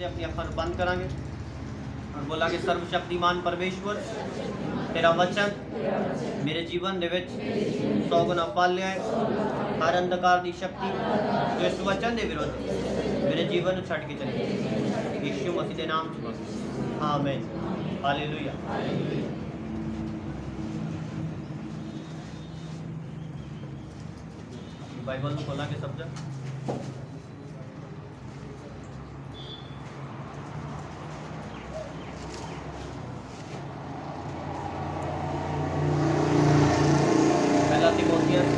अपनी अखां बंद करांगे और बोला कि सर्वशक्तिमान परमेश्वर तेरा वचन मेरे जीवन दे विच 100 गुना फल लियाए। हर अंधकार की शक्ति जो इस वचन के विरुद्ध मेरे जीवन छड़ के चली गई, यीशु मसीह के नाम च मंगते आमीन हालेलुया। बाइबल में खोला के शब्द पहला तीमुथियुस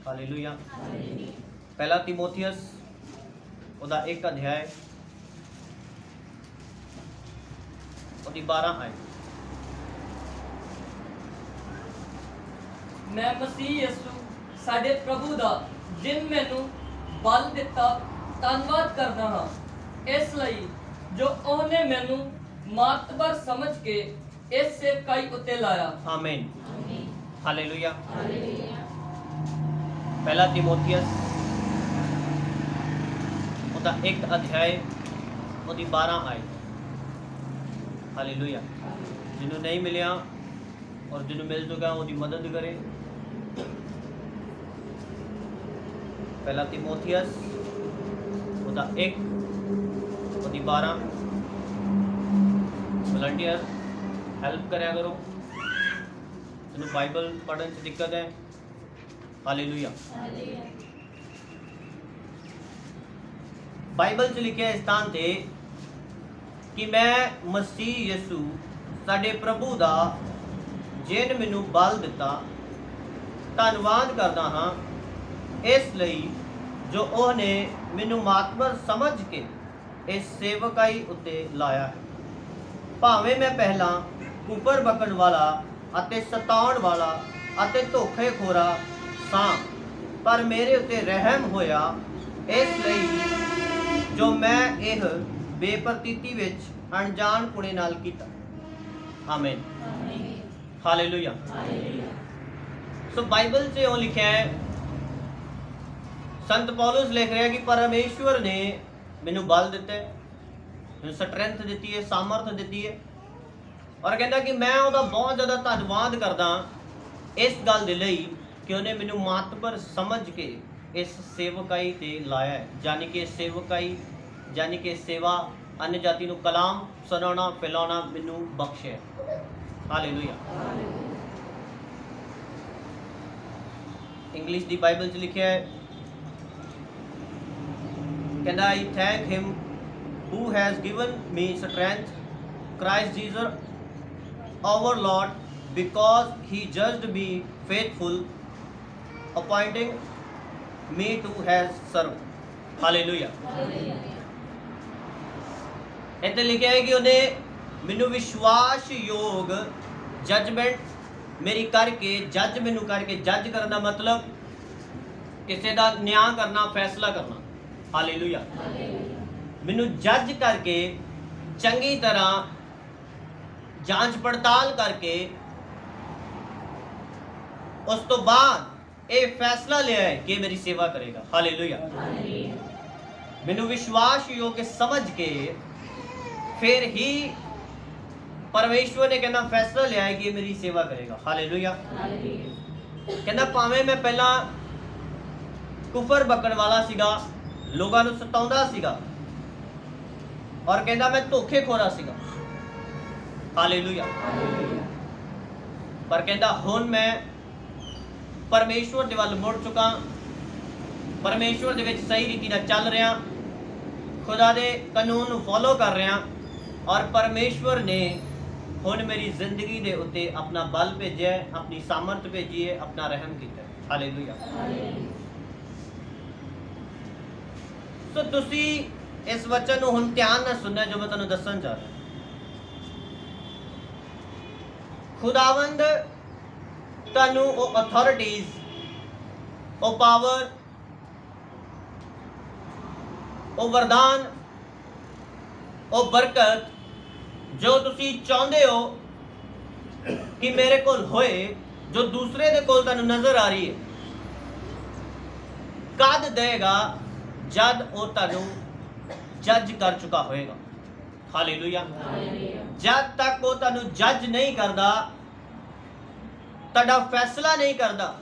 हालेलुया। पहला तीमुथियुस ਉਹਦਾ 1 अध्याय ਉਹਦੀ 12 आयत। मैं मसीह यसु साडे प्रभु दा जिन मैनू बल दिता धन्नवाद करना हाँ, इसलिए जो ओहने मैनू मातबर समझ के इस सेवकाई उत्ते लाया। आमीन हालेलुया। पहला तीमुथियुस ਉਹਦਾ 1 अध्याय ਉਹਦੀ 12 आयत। हालेलुया। जिन्हों नहीं मिलिया और जिन्हों मिल चुका उसकी मदद करे। पहला तीमुथियुस ਉਹਦਾ 1 ਉਹਦੀ 12। वॉलंटियर हेल्प करया करो जिन्हों बाइबल पढ़ने से दिक्कत है। हालेलुया। बाइबल च लिखे इस स्थान से कि मैं मसीह यसू साडे प्रभु दा जिन मैनू बल दिता धन्नवाद करदा हाँ, इसलिए जो ओहने मैनू मातबर समझ के इस सेवकाई उत्ते लाया है। भावें मैं पहला कुपर बकन वाला अते सताउण वाला अते धोखेखोरा सां, पर मेरे उत्ते रहम होया, इसलिए जो मैं यह बेप्रतीति विच अनजान पुणे नाल कीता। आमीन हालेलुया। सो बाइबल से वो लिखा है, संत पौलुस लिख रहा है कि परमेश्वर ने मैनू बल दिता है, मैनू स्ट्रेंथ दी है, सामर्थ दी है, और कहता कि मैं उसका बहुत ज़्यादा धन्नवाद करदा इस गल दे लई कि उन्हें मैनू मातबर समझ के इस सेवकाई ते लाया है। यानी कि सेवकाई यानी कि सेवा अन्य जाति नू कलाम सुनाना फैलाना मैनू बख्शे। हालेलुया। इंग्लिश दी बाइबल च लिखा है, कहता I thank him who has given me strength Christ Jesus our Lord because he judged me faithful appointing me to has served। Hallelujah. इतने लिखा है कि उन्हें मैनू विश्वास योग जजमेंट मेरी करके जज मैनू करके जज करना मतलब किसी का न्याय करना फैसला करना। हालेलुया। मैनू जज करके चंगी तरह जांच पड़ताल करके उस तो बाद ये फैसला लिया है कि मेरी सेवा करेगा। हालेलुया। मैनू विश्वास योग समझ के फिर ही परमेश्वर ने कहना फैसला लिया है कि मेरी सेवा करेगा। हालेलुया। कहना भावें मैं पहला कुफर बकन वाला सीगा, लोगों को सताउंदा सीगा, और कहना मैं धोखेखोरा सीगा। हालेलुया। पर कहता हुण मैं परमेश्वर दे वल मुड़ चुका, परमेश्वर दे विच सही रीति नाल चल रहा, खुदा दे कानून नूं फॉलो कर रहा, और परमेश्वर ने हुण मेरी जिंदगी दे उत्ते अपना बल भेजिया, अपनी सामर्थ भेजी है, अपना रहम कीता। हालेलुया। सो तुसी इस वचन नूं हुण ध्यान नाल सुनना जो मैं तुहानूं दस्सण चाह रहा। खुदावंद तुहानू वो अथॉरिटीज वो पावर वो वरदान ਉਹ ਬਰਕਤ ਜੋ ਤੁਸੀਂ ਚਾਹੁੰਦੇ ਹੋ ਕਿ ਮੇਰੇ ਕੋਲ ਹੋਏ, ਜੋ ਦੂਸਰੇ ਦੇ ਕੋਲ ਤੁਹਾਨੂੰ ਨਜ਼ਰ ਆ ਰਹੀ ਹੈ, ਕਦ ਦੇਗਾ? ਜਦ ਉਹ ਤੁਹਾਨੂੰ ਜੱਜ ਕਰ ਚੁੱਕਾ ਹੋਏਗਾ। ਹਾਲੇਲੂਇਆ। ਜਦ ਤੱਕ ਉਹ ਤੁਹਾਨੂੰ ਜੱਜ ਨਹੀਂ ਕਰਦਾ, ਤੁਹਾਡਾ ਫੈਸਲਾ ਨਹੀਂ ਕਰਦਾ,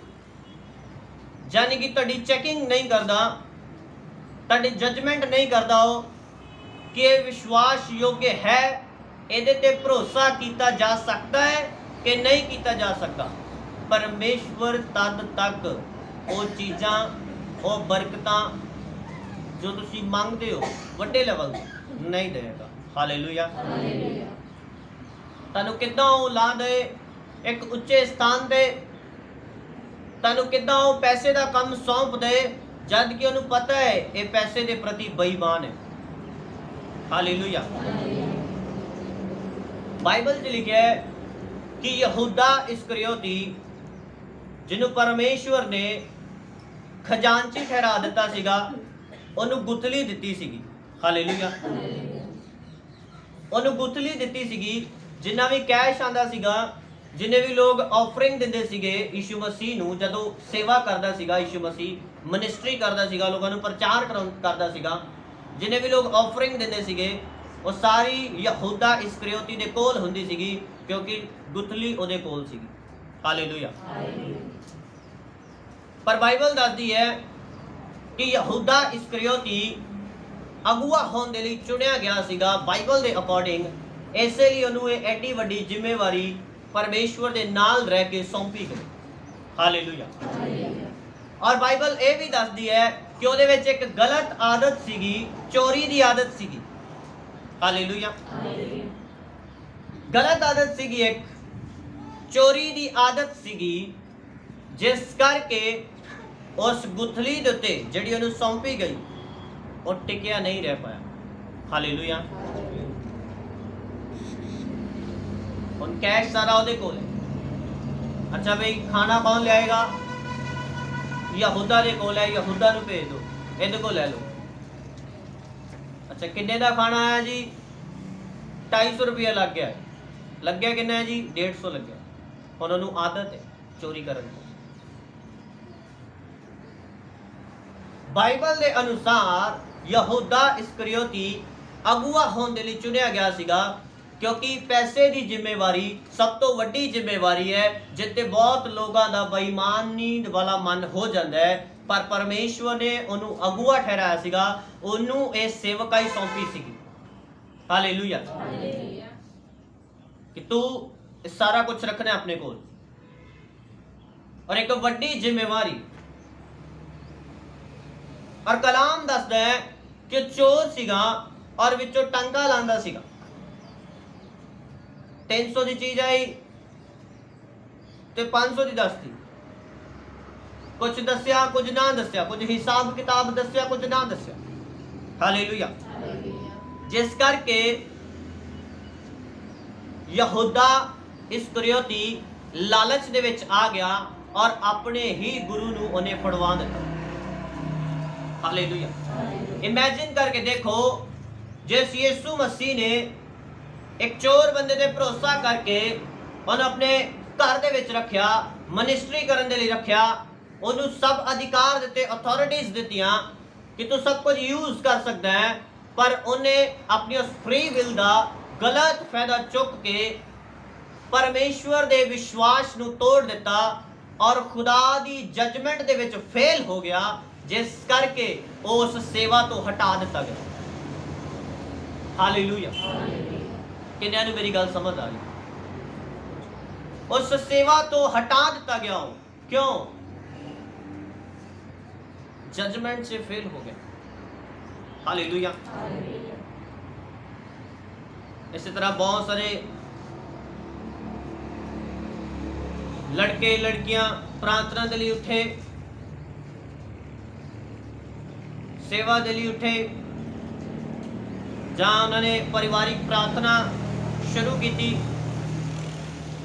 ਯਾਨੀ ਕਿ ਤੁਹਾਡੀ ਚੈਕਿੰਗ ਨਹੀਂ ਕਰਦਾ, ਤੁਹਾਡੀ ਜਜਮੈਂਟ ਨਹੀਂ ਕਰਦਾ ਉਹ ਕਿ ਇਹ ਵਿਸ਼ਵਾਸਯੋਗ ਹੈ, ਇਹਦੇ ਤੇ ਭਰੋਸਾ ਕੀਤਾ ਜਾ ਸਕਦਾ ਹੈ ਕਿ ਨਹੀਂ ਕੀਤਾ ਜਾ ਸਕਦਾ, ਪਰਮੇਸ਼ਵਰ ਤਦ ਤੱਕ ਉਹ ਚੀਜ਼ਾਂ, ਉਹ ਬਰਕਤਾਂ ਜੋ ਤੁਸੀਂ ਮੰਗਦੇ ਹੋ ਵੱਡੇ ਲੈਵਲ ਤੇ ਨਹੀਂ ਦੇਗਾ। ਹਾਲੇਲੂਇਆ। ਤੁਹਾਨੂੰ ਕਿੱਦਾਂ ਉਹ ਲਾ ਦੇ ਇੱਕ ਉੱਚੇ ਸਥਾਨ ਤੇ, ਤੁਹਾਨੂੰ ਕਿੱਦਾਂ ਉਹ ਪੈਸੇ ਦਾ ਕੰਮ ਸੌਂਪ ਦੇ ਜਦ ਕਿ ਉਹਨੂੰ ਪਤਾ ਹੈ ਇਹ ਪੈਸੇ ਦੇ ਪ੍ਰਤੀ ਬੇਈਮਾਨ ਹੈ। ਹਾਲੇਲੂਇਆ। ਬਾਈਬਲ 'ਚ ਲਿਖਿਆ ਹੈ ਕਿ ਯਹੂਦਾ ਇਸਕਰਿਓਤੀ, ਜਿਹਨੂੰ ਪਰਮੇਸ਼ਵਰ ਨੇ ਖਜ਼ਾਨਚੀ ਠਹਿਰਾ ਦਿੱਤਾ ਸੀਗਾ, ਉਹਨੂੰ ਗੁਥਲੀ ਦਿੱਤੀ ਸੀਗੀ। ਹਾਲੇਲੂਇਆ। ਉਹਨੂੰ ਗੁਥਲੀ ਦਿੱਤੀ ਸੀਗੀ, ਜਿੰਨਾ ਵੀ ਕੈਸ਼ ਆਂਦਾ ਸੀਗਾ, ਜਿੰਨੇ ਵੀ ਲੋਕ ਆਫਰਿੰਗ ਦਿੰਦੇ ਸੀਗੇ ਯਿਸੂ ਮਸੀਹ ਨੂੰ, ਜਦੋਂ ਸੇਵਾ ਕਰਦਾ ਸੀਗਾ ਯਿਸੂ ਮਸੀਹ, ਮਿਨਿਸਟਰੀ ਕਰਦਾ ਸੀਗਾ, ਲੋਕਾਂ ਨੂੰ ਪ੍ਰਚਾਰ ਕਰਦਾ ਸੀਗਾ, ਜਿੰਨੇ ਵੀ ਲੋਕ ਆਫਰਿੰਗ ਦਿੰਦੇ ਸੀਗੇ ਉਹ ਸਾਰੀ ਯਹੂਦਾ ਇਸਕਰਿਓਤੀ ਦੇ ਕੋਲ ਹੁੰਦੀ ਸੀਗੀ, ਕਿਉਂਕਿ ਗੁਥਲੀ ਉਹਦੇ ਕੋਲ ਸੀਗੀ। ਹਾਲੇਲੂਇਆ। ਪਰ ਬਾਈਬਲ ਦੱਸਦੀ ਹੈ ਕਿ ਯਹੂਦਾ ਇਸਕਰਿਓਤੀ ਅਗੁਆ ਹੋਣ ਦੇ ਲਈ ਚੁਣਿਆ ਗਿਆ ਸੀਗਾ ਬਾਈਬਲ ਦੇ ਅਕੋਰਡਿੰਗ, ਇਸੇ ਲਈ ਉਹਨੂੰ ਇਹ ਐਡੀ ਵੱਡੀ ਜ਼ਿੰਮੇਵਾਰੀ ਪਰਮੇਸ਼ਵਰ ਦੇ ਨਾਲ ਰਹਿ ਕੇ ਸੌਂਪੀ ਗਈ। ਹਾਲੇਲੂਇਆ। ਔਰ ਬਾਈਬਲ ਇਹ ਵੀ ਦੱਸਦੀ ਹੈ ਕਿ ਉਹਦੇ ਵਿੱਚ ਇੱਕ ਗਲਤ ਆਦਤ ਸੀਗੀ, ਚੋਰੀ ਦੀ ਆਦਤ ਸੀਗੀ। ਹਾਲੇਲੂਇਆ। ਗਲਤ ਆਦਤ ਸੀਗੀ, ਇੱਕ ਚੋਰੀ ਦੀ ਆਦਤ ਸੀਗੀ, ਜਿਸ ਕਰਕੇ ਉਸ ਗੁਥਲੀ ਦੇ ਉੱਤੇ ਜਿਹੜੀ ਉਹਨੂੰ ਸੌਂਪੀ ਗਈ ਉਹ ਟਿਕਿਆ ਨਹੀਂ ਰਹਿ ਪਾਇਆ। ਹਾਲੇਲੂਇਆ। ਹੁਣ ਕੈਸ਼ ਸਾਰਾ ਉਹਦੇ ਕੋਲ ਹੈ। ਅੱਛਾ ਬਈ, ਖਾਣਾ ਕੌਣ ਲਿਆਏਗਾ? ਯਹੂਦਾ ਦੇ ਕੋਲ ਹੈ, ਯਹੂਦਾ ਨੂੰ ਭੇਜ ਦਿਓ, ਇਹਦੇ ਕੋਲ ਲੈ ਲਓ। ਅੱਛਾ, ਕਿੰਨੇ ਦਾ ਖਾਣਾ ਆਇਆ ਜੀ? 250 ਰੁਪਇਆ ਲੱਗ ਗਿਆ। ਲੱਗਿਆ ਕਿੰਨਾ ਹੈ ਜੀ? 150 ਲੱਗਿਆ। ਹੁਣ ਉਹਨੂੰ ਆਦਤ ਹੈ ਚੋਰੀ ਕਰਨ ਦੀ। ਬਾਈਬਲ ਦੇ ਅਨੁਸਾਰ ਯਹੂਦਾ ਇਸਕਰਿਓਤੀ ਅਗੁਆ ਹੋਣ ਦੇ ਲਈ ਚੁਣਿਆ ਗਿਆ ਸੀਗਾ, ਕਿਉਂਕਿ ਪੈਸੇ ਦੀ ਜ਼ਿੰਮੇਵਾਰੀ ਸਭ ਤੋਂ ਵੱਡੀ ਜ਼ਿੰਮੇਵਾਰੀ ਹੈ, ਜਿੱਤੇ ਬਹੁਤ ਲੋਕਾਂ ਦਾ ਬੇਈਮਾਨੀ ਵਾਲਾ ਮਨ ਹੋ ਜਾਂਦਾ ਹੈ। ਪਰ ਪਰਮੇਸ਼ਵਰ ਨੇ ਉਹਨੂੰ ਅਗੁਆ ਠਹਿਰਾਇਆ ਸੀਗਾ, ਉਹਨੂੰ ਇਹ ਸੇਵਕਾਈ ਸੌਂਪੀ ਸੀਗੀ। ਹਾਲੇਲੂਇਆ। ਕਿ ਤੂੰ ਇਹ ਸਾਰਾ ਕੁਝ ਰੱਖਣਾ ਆਪਣੇ ਕੋਲ, ਔਰ ਇੱਕ ਵੱਡੀ ਜ਼ਿੰਮੇਵਾਰੀ। ਔਰ ਕਲਾਮ ਦੱਸਦਾ ਹੈ ਕਿ ਚੋਰ ਸੀਗਾ ਔਰ ਵਿੱਚੋਂ ਟੰਗਾ ਲਾਂਦਾ ਸੀਗਾ। 300 ਦੀ ਚੀਜ਼ ਆਈ ਤੇ 500 ਦੀ ਦੱਸਤੀ, ਕੁਝ ਦੱਸਿਆ ਕੁਝ ਨਾ ਦੱਸਿਆ, ਕੁਝ ਹਿਸਾਬ ਕਿਤਾਬ ਦੱਸਿਆ ਕੁਝ ਨਾ ਦੱਸਿਆ। ਹਾਲੇਲੂਇਆ। ਜਿਸ ਕਰਕੇ ਯਹੂਦਾ ਇਸਕਰਿਓਤੀ ਲਾਲਚ ਦੇ ਵਿੱਚ ਆ ਗਿਆ ਔਰ ਆਪਣੇ ਹੀ ਗੁਰੂ ਨੂੰ ਉਹਨੇ ਫੜਵਾ ਦਿੱਤਾ। ਹਾਲੇਲੂਇਆ। ਇਮੇਜਿਨ ਕਰਕੇ ਦੇਖੋ, ਜਿਸ ਯਿਸੂ ਮਸੀਹ ਨੇ ਇੱਕ ਚੋਰ ਬੰਦੇ ਤੇ ਭਰੋਸਾ ਕਰਕੇ ਉਹਨੂੰ ਆਪਣੇ ਘਰ ਦੇ ਵਿੱਚ ਰੱਖਿਆ, ਮਿਨਿਸਟਰੀ ਕਰਨ ਦੇ ਲਈ ਰੱਖਿਆ, ਉਹਨੂੰ ਸਭ ਅਧਿਕਾਰ ਦਿੱਤੇ, ਅਥਾਰਟੀਜ਼ ਦਿੱਤੀਆਂ ਕਿ ਤੂੰ ਸਭ ਕੁਝ ਯੂਜ਼ ਕਰ ਸਕਦਾ ਹੈ, ਪਰ ਉਹਨੇ ਆਪਣੀ ਉਸ ਫ੍ਰੀ ਵਿਲ ਦਾ ਗਲਤ ਫਾਇਦਾ ਚੁੱਕ ਕੇ ਪਰਮੇਸ਼ਵਰ ਦੇ ਵਿਸ਼ਵਾਸ ਨੂੰ ਤੋੜ ਦਿੱਤਾ ਔਰ ਖੁਦਾ ਦੀ ਜਜਮੈਂਟ ਦੇ ਵਿੱਚ ਫੇਲ ਹੋ ਗਿਆ, ਜਿਸ ਕਰਕੇ ਉਹ ਉਸ ਸੇਵਾ ਤੋਂ ਹਟਾ ਦਿੱਤਾ ਗਿਆ। ਹਾਲੇਲੂਇਆ। ਕਿੰਨਿਆਂ ਨੂੰ ਮੇਰੀ ਗੱਲ ਸਮਝ ਆ ਰਹੀ? ਉਸ ਸੇਵਾ ਤੋਂ ਹਟਾ ਦਿੱਤਾ ਗਿਆ। ਕਿਉਂ? जजमेंट से फेल हो गए। हालेलुया। इसी तरह बहुत सारे लड़के लड़कियां प्रार्थना के लिए उठे, सेवा के लिए उठे, जहां उन्होंने पारिवारिक प्रार्थना शुरू की थी।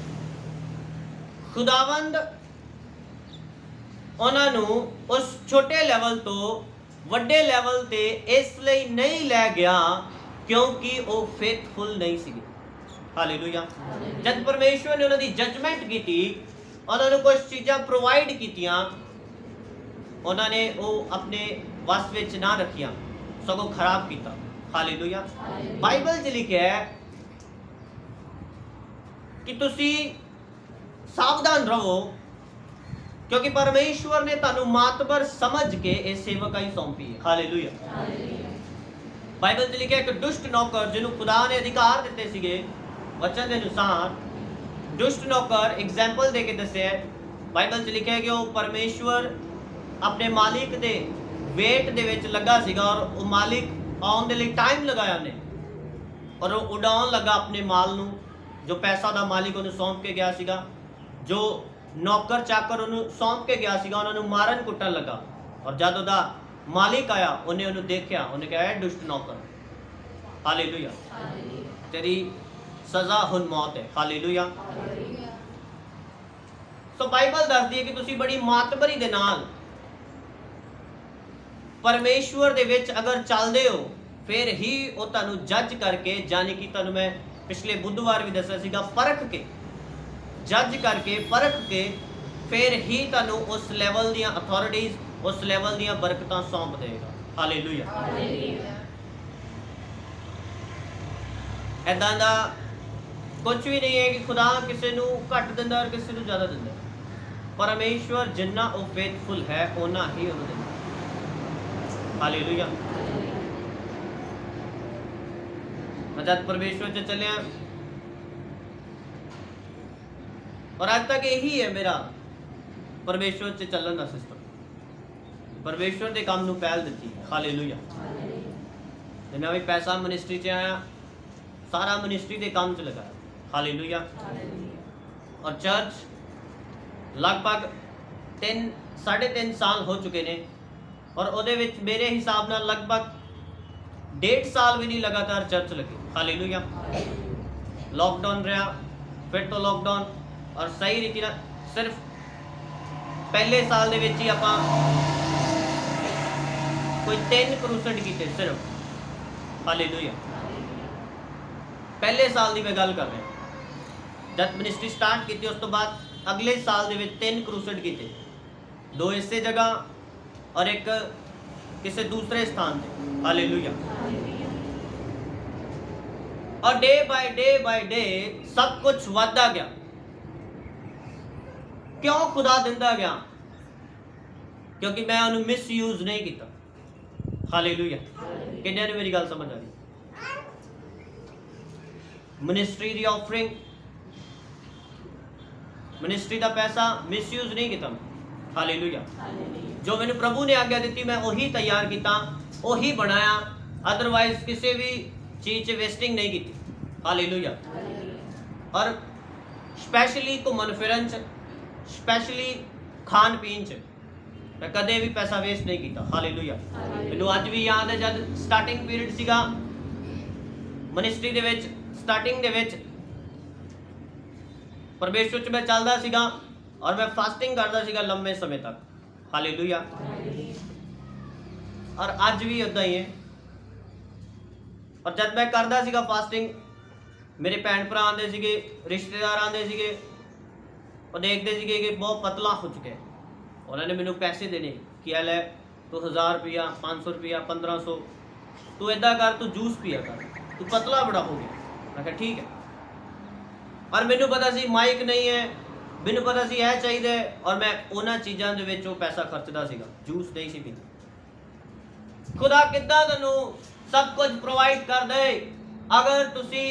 खुदावंद ਉਹਨਾਂ ਨੂੰ ਉਸ ਛੋਟੇ ਲੈਵਲ ਤੋਂ ਵੱਡੇ ਲੈਵਲ ਤੇ ਇਸ ਲਈ ਨਹੀਂ ਲੈ ਗਿਆ ਕਿਉਂਕਿ ਉਹ ਫੇਥਫੁਲ ਨਹੀਂ ਸੀਗੇ। ਹਾਲੇਲੂਇਆ। ਜਦ ਪਰਮੇਸ਼ਵਰ ਨੇ ਉਹਨਾਂ ਦੀ ਜਜਮੈਂਟ ਕੀਤੀ, ਉਹਨਾਂ ਨੂੰ ਕੁਝ ਚੀਜ਼ਾਂ ਪ੍ਰੋਵਾਈਡ ਕੀਤੀਆਂ, ਉਹਨਾਂ ਨੇ ਉਹ ਆਪਣੇ ਵਸ ਵਿੱਚ ਨਾ ਰੱਖੀਆਂ, ਸਗੋਂ ਖਰਾਬ ਕੀਤਾ। ਹਾਲੇਲੂਇਆ। ਬਾਈਬਲ 'ਚ ਲਿਖਿਆ ਹੈ ਕਿ ਤੁਸੀਂ ਸਾਵਧਾਨ ਰਹੋ, ਕਿਉਂਕਿ ਪਰਮੇਸ਼ਵਰ ਨੇ ਤੁਹਾਨੂੰ ਮਾਤਬਰ ਸਮਝ ਕੇ ਇਹ ਸੇਵਕਾਈ ਸੌਂਪੀ ਹੈ। ਹਾਲੇਲੂਇਆ। ਬਾਈਬਲ 'ਚ ਲਿਖਿਆ ਇੱਕ ਦੁਸ਼ਟ ਨੌਕਰ ਜਿਹਨੂੰ ਖੁਦਾ ਨੇ ਅਧਿਕਾਰ ਦਿੱਤੇ ਸੀਗੇ ਵਚਨ ਦੇ ਅਨੁਸਾਰ, ਦੁਸ਼ਟ ਨੌਕਰ ਐਗਜ਼ਾਮਪਲ ਦੇ ਕੇ ਦੱਸਿਆ। ਬਾਈਬਲ 'ਚ ਲਿਖਿਆ ਕਿ ਉਹ ਪਰਮੇਸ਼ਵਰ ਆਪਣੇ ਮਾਲਿਕ ਦੇ ਵੇਟ ਦੇ ਵਿੱਚ ਲੱਗਾ ਸੀਗਾ, ਔਰ ਉਹ ਮਾਲਿਕ ਆਉਣ ਦੇ ਲਈ ਟਾਈਮ ਲਗਾਇਆ ਉਹਨੇ, ਔਰ ਉਹ ਉਡਾਉਣ ਲੱਗਾ ਆਪਣੇ ਮਾਲ ਨੂੰ, ਜੋ ਪੈਸਾ ਦਾ ਮਾਲਿਕ ਉਹਨੂੰ ਸੌਂਪ ਕੇ ਗਿਆ ਸੀਗਾ, ਜੋ ਨੌਕਰ ਚਾਕਰ ਉਹਨੂੰ ਸੌਂਪ ਕੇ ਗਿਆ ਸੀਗਾ, ਉਹਨਾਂ ਨੂੰ ਮਾਰਨ ਕੁੱਟਣ ਲੱਗਾ। ਔਰ ਜਦ ਉਹਦਾ ਮਾਲਿਕ ਆਇਆ, ਉਹਨੇ ਉਹਨੂੰ ਦੇਖਿਆ, ਉਹਨੇ ਕਿਹਾ ਦੁਸ਼ਟ ਨੌਕਰ, ਹਾਲੇਲੂਇਆ, ਤੇਰੀ ਸਜ਼ਾ ਹੁਣ ਮੌਤ ਹੈ। ਹਾਲੇਲੂਇਆ। ਸੋ ਬਾਈਬਲ ਦੱਸਦੀ ਹੈ ਕਿ ਤੁਸੀਂ ਬੜੀ ਮਾਤਬਰੀ ਦੇ ਨਾਲ ਪਰਮੇਸ਼ਵਰ ਦੇ ਵਿੱਚ ਅਗਰ ਚੱਲਦੇ ਹੋ, ਫਿਰ ਹੀ ਉਹ ਤੁਹਾਨੂੰ ਜੱਜ ਕਰਕੇ, ਜਾਨੀ ਕਿ ਤੁਹਾਨੂੰ ਮੈਂ ਪਿਛਲੇ ਬੁੱਧਵਾਰ ਵੀ ਦੱਸਿਆ ਸੀਗਾ, ਪਰਖ ਕੇ, ਜੱਜ ਕਰਕੇ, ਪਰਖ ਕੇ, ਫਿਰ ਹੀ ਤੁਹਾਨੂੰ ਉਸ ਲੈਵਲ ਦੀਆਂ ਅਥਾਰਟੀਜ਼, ਉਸ ਲੈਵਲ ਦੀਆਂ ਬਰਕਤਾਂ ਸੌਂਪ ਦੇਗਾ। ਹਾਲੇਲੂਇਆ। ਏਦਾਂ ਦਾ ਕੁਝ ਵੀ ਨਹੀਂ ਹੈ ਕਿ ਖੁਦਾ ਕਿਸੇ ਨੂੰ ਘੱਟ ਦਿੰਦਾ ਔਰ ਕਿਸੇ ਨੂੰ ਜ਼ਿਆਦਾ ਦਿੰਦਾ। ਪਰਮੇਸ਼ਵਰ ਜਿੰਨਾ ਉਹ ਫੇਥਫੁਲ ਹੈ, ਉਹਨਾਂ ਹੀ ਉਹਨੂੰ ਦਿੰਦਾ। ਹਾਲੇਲੂਇਆ। ਮੈਂ ਜਦ ਪਰਮੇਸ਼ਵਰ 'ਚ ਚੱਲਿਆ, ਔਰ ਅੱਜ ਤੱਕ ਇਹੀ ਹੈ ਮੇਰਾ ਪਰਮੇਸ਼ਵਰ 'ਚ ਚੱਲਣ ਦਾ ਸਿਸਟਮ। ਪਰਮੇਸ਼ਵਰ ਦੇ ਕੰਮ ਨੂੰ ਪਹਿਲ ਦਿੱਤੀ। ਹਾਲੇਲੂਇਆ। ਤੇ ਮੈਂ ਵੀ ਪੈਸਾ ਮਿਨਿਸਟਰੀ 'ਚ ਆਇਆ, ਸਾਰਾ ਮਿਨਿਸਟਰੀ ਦੇ ਕੰਮ 'ਚ ਲਗਾਇਆ। ਹਾਲੇਲੂਇਆ। ਔਰ ਚਰਚ ਲਗਭਗ 3.5 ਸਾਲ ਹੋ ਚੁੱਕੇ ਨੇ, ਔਰ ਉਹਦੇ ਵਿੱਚ ਮੇਰੇ ਹਿਸਾਬ ਨਾਲ ਲਗਭਗ 1.5 ਸਾਲ ਵੀ ਨਹੀਂ ਲਗਾਤਾਰ ਚਰਚ ਲੱਗੀ। ਹਾਲੇਲੂਇਆ। ਲੋਕਡਾਊਨ ਰਿਹਾ, ਫਿਰ ਤੋਂ ਲੋਕਡਾਊਨ, ਔਰ ਸਹੀ ਰੀਤੀ ਨਾਲ ਸਿਰਫ ਪਹਿਲੇ ਸਾਲ ਦੇ ਵਿੱਚ ਹੀ ਆਪਾਂ ਕੋਈ 3 ਕਰੂਸਡ ਕੀਤੇ ਸਿਰਫ। ਹਾਲੇਲੂਇਆ। ਪਹਿਲੇ ਸਾਲ ਦੀ ਮੈਂ ਗੱਲ ਕਰ ਰਿਹਾ। ਜਦ ਮਿਨਿਸਟਰੀ ਸਟਾਰਟ ਕੀਤੀ, ਉਸ ਤੋਂ ਬਾਅਦ ਅਗਲੇ ਸਾਲ ਦੇ ਵਿੱਚ 3 ਕਰੂਸਡ ਕੀਤੇ, 2 ਇਸੇ ਜਗ੍ਹਾ ਔਰ ਇੱਕ ਕਿਸੇ ਦੂਸਰੇ ਸਥਾਨ ਤੇ। ਹਾਲੇਲੂਇਆ। ਔਰ ਡੇ ਬਾਈ ਡੇ ਸਭ ਕੁਝ ਵੱਧਦਾ ਗਿਆ। ਕਿਉਂ ਖੁਦਾ ਦਿੰਦਾ ਗਿਆ? ਕਿਉਂਕਿ ਮੈਂ ਉਹਨੂੰ ਮਿਸਯੂਜ਼ ਨਹੀਂ ਕੀਤਾ। ਹਾਲੇਲੂਇਆ। ਕਿੰਨਿਆਂ ਨੂੰ ਮੇਰੀ ਗੱਲ ਸਮਝ ਆ ਰਹੀ? ਮਿਨਿਸਟਰੀ ਦੀ ਆਫਰਿੰਗ, ਮਿਨਿਸਟਰੀ ਦਾ ਪੈਸਾ ਮਿਸਯੂਜ਼ ਨਹੀਂ ਕੀਤਾ। ਹਾਲੇਲੂਇਆ। ਜੋ ਮੈਨੂੰ ਪ੍ਰਭੂ ਨੇ ਆਗਿਆ ਦਿੱਤੀ, ਮੈਂ ਉਹੀ ਤਿਆਰ ਕੀਤਾ, ਉਹੀ ਬਣਾਇਆ, ਅਦਰਵਾਈਜ਼ ਕਿਸੇ ਵੀ ਚੀਜ਼ 'ਚ ਵੇਸਟਿੰਗ ਨਹੀਂ ਕੀਤੀ। ਹਾਲੇਲੂਇਆ। ਔਰ ਸਪੈਸ਼ਲੀ ਘੁੰਮਣ ਫਿਰਨ 'ਚ, ਸਪੈਸ਼ਲੀ ਖਾਣ ਪੀਣ 'ਚ ਮੈਂ ਕਦੇ ਵੀ ਪੈਸਾ ਵੇਸਟ ਨਹੀਂ ਕੀਤਾ। ਹਾਲੇਲੂਇਆ। ਮੈਨੂੰ ਅੱਜ ਵੀ ਯਾਦ ਹੈ, ਜਦ ਸਟਾਰਟਿੰਗ ਪੀਰੀਅਡ ਸੀਗਾ ਮਿਨਿਸਟਰੀ ਦੇ ਵਿੱਚ, ਸਟਾਰਟਿੰਗ ਦੇ ਵਿੱਚ ਪਰਮੇਸ਼ਵਰ 'ਚ ਮੈਂ ਚੱਲਦਾ ਸੀਗਾ, ਔਰ ਮੈਂ ਫਾਸਟਿੰਗ ਕਰਦਾ ਸੀਗਾ ਲੰਮੇ ਸਮੇਂ ਤੱਕ। ਹਾਲੇਲੂਇਆ। ਔਰ ਅੱਜ ਵੀ ਉਦਾਂ ਹੀ ਹੈ। ਔਰ ਜਦ ਮੈਂ ਕਰਦਾ ਸੀਗਾ ਫਾਸਟਿੰਗ, ਮੇਰੇ ਭੈਣ ਭਰਾ ਆਉਂਦੇ ਸੀਗੇ, ਰਿਸ਼ਤੇਦਾਰ ਆਉਂਦੇ ਸੀਗੇ, ਉਹ ਦੇਖਦੇ ਸੀਗੇ ਕਿ ਬਹੁਤ ਪਤਲਾ ਹੋ ਚੁੱਕਿਆ। ਉਹਨਾਂ ਨੇ ਮੈਨੂੰ ਪੈਸੇ ਦੇਣੇ ਕਿ ਇਹ ਲੈ ਤੂੰ 1000 ਰੁਪਇਆ, 500 ਰੁਪਇਆ, 1500, ਤੂੰ ਇੱਦਾਂ ਕਰ, ਤੂੰ ਜੂਸ ਪੀਆ ਕਰ, ਤੂੰ ਪਤਲਾ ਬੜਾ ਹੋ ਗਿਆ। ਮੈਂ ਕਿਹਾ ਠੀਕ ਹੈ। ਔਰ ਮੈਨੂੰ ਪਤਾ ਸੀ ਮਾਈਕ ਨਹੀਂ ਹੈ, ਮੈਨੂੰ ਪਤਾ ਸੀ ਇਹ ਚਾਹੀਦਾ ਹੈ, ਔਰ ਮੈਂ ਉਹਨਾਂ ਚੀਜ਼ਾਂ ਦੇ ਵਿੱਚ ਉਹ ਪੈਸਾ ਖਰਚਦਾ ਸੀਗਾ, ਜੂਸ ਨਹੀਂ ਸੀ ਪੀਂਦਾ। ਖੁਦਾ ਕਿੱਦਾਂ ਤੁਹਾਨੂੰ ਸਭ ਕੁਝ ਪ੍ਰੋਵਾਈਡ ਕਰ ਦੇ, ਅਗਰ ਤੁਸੀਂ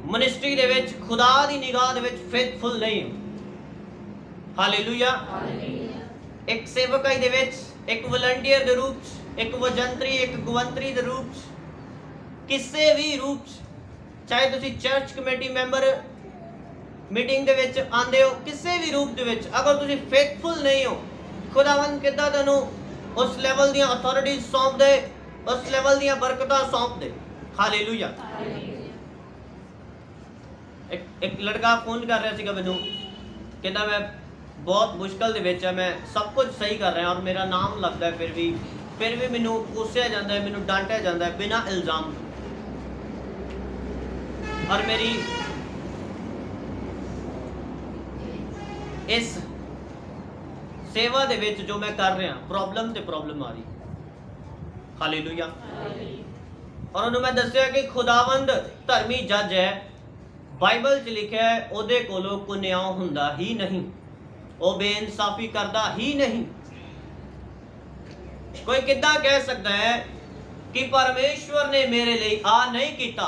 ਮਿਨਿਸਟਰੀ ਦੇ ਵਿੱਚ ਖੁਦਾ ਦੀ ਨਿਗਾਹ ਦੇ ਵਿੱਚ ਫੇਥਫੁਲ ਨਹੀਂ ਹੋ। ਹਾਲੇਲੂਇਆ। ਇੱਕ ਸੇਵਕਾਈ ਦੇ ਵਿੱਚ, ਇੱਕ ਵਲੰਟੀਅਰ ਦੇ ਰੂਪ 'ਚ, ਇੱਕ ਵਜੰਤਰੀ, ਇੱਕ ਗਵੰਤਰੀ ਦੇ ਰੂਪ 'ਚ, ਕਿਸੇ ਵੀ ਰੂਪ 'ਚ, ਚਾਹੇ ਤੁਸੀਂ ਚਰਚ ਕਮੇਟੀ ਮੈਂਬਰ ਮੀਟਿੰਗ ਦੇ ਵਿੱਚ ਆਉਂਦੇ ਹੋ, ਕਿਸੇ ਵੀ ਰੂਪ ਦੇ ਵਿੱਚ ਅਗਰ ਤੁਸੀਂ ਫੇਥਫੁਲ ਨਹੀਂ ਹੋ, ਖੁਦਾਵੰਦ ਕਿੱਦਾਂ ਤੁਹਾਨੂੰ ਉਸ ਲੈਵਲ ਦੀਆਂ ਅਥਾਰਟੀਜ਼ ਸੌਂਪ ਦੇ, ਉਸ ਲੈਵਲ ਦੀਆਂ ਬਰਕਤਾਂ ਸੌਂਪ ਦੇ। ਹਾਲੇਲੂਇਆ। ਇੱਕ ਲੜਕਾ ਫੋਨ ਕਰ ਰਿਹਾ ਸੀਗਾ ਮੈਨੂੰ, ਕਹਿੰਦਾ ਮੈਂ ਬਹੁਤ ਮੁਸ਼ਕਲ ਦੇ ਵਿੱਚ ਆ, ਮੈਂ ਸਭ ਕੁਝ ਸਹੀ ਕਰ ਰਿਹਾ ਔਰ ਮੇਰਾ ਨਾਮ ਲੱਗਦਾ, ਫਿਰ ਵੀ ਮੈਨੂੰ ਕੋਸਿਆ ਜਾਂਦਾ ਹੈ, ਮੈਨੂੰ ਡਾਂਟਿਆ ਜਾਂਦਾ ਹੈ ਬਿਨਾਂ ਇਲਜ਼ਾਮ ਤੋਂ। ਔਰ ਮੇਰੀ ਇਸ ਸੇਵਾ ਦੇ ਵਿੱਚ ਜੋ ਮੈਂ ਕਰ ਰਿਹਾ ਪ੍ਰੋਬਲਮ ਤੇ ਪ੍ਰੋਬਲਮ ਆ ਰਹੀ। ਹਾਲੇਲੂਇਆ। ਔਰ ਉਹਨੂੰ ਮੈਂ ਦੱਸਿਆ ਕਿ ਖੁਦਾਵੰਦ ਧਰਮੀ ਜੱਜ ਹੈ। ਬਾਈਬਲ 'ਚ ਲਿਖਿਆ ਹੈ ਉਹਦੇ ਕੋਲੋਂ ਕੋਈ ਨਿਆਂ ਹੁੰਦਾ ਹੀ ਨਹੀਂ, ਉਹ ਬੇਇਨਸਾਫੀ ਕਰਦਾ ਹੀ ਨਹੀਂ। ਕੋਈ ਕਿੱਦਾਂ ਕਹਿ ਸਕਦਾ ਹੈ ਕਿ ਪਰਮੇਸ਼ਵਰ ਨੇ ਮੇਰੇ ਲਈ ਆ ਨਹੀਂ ਕੀਤਾ?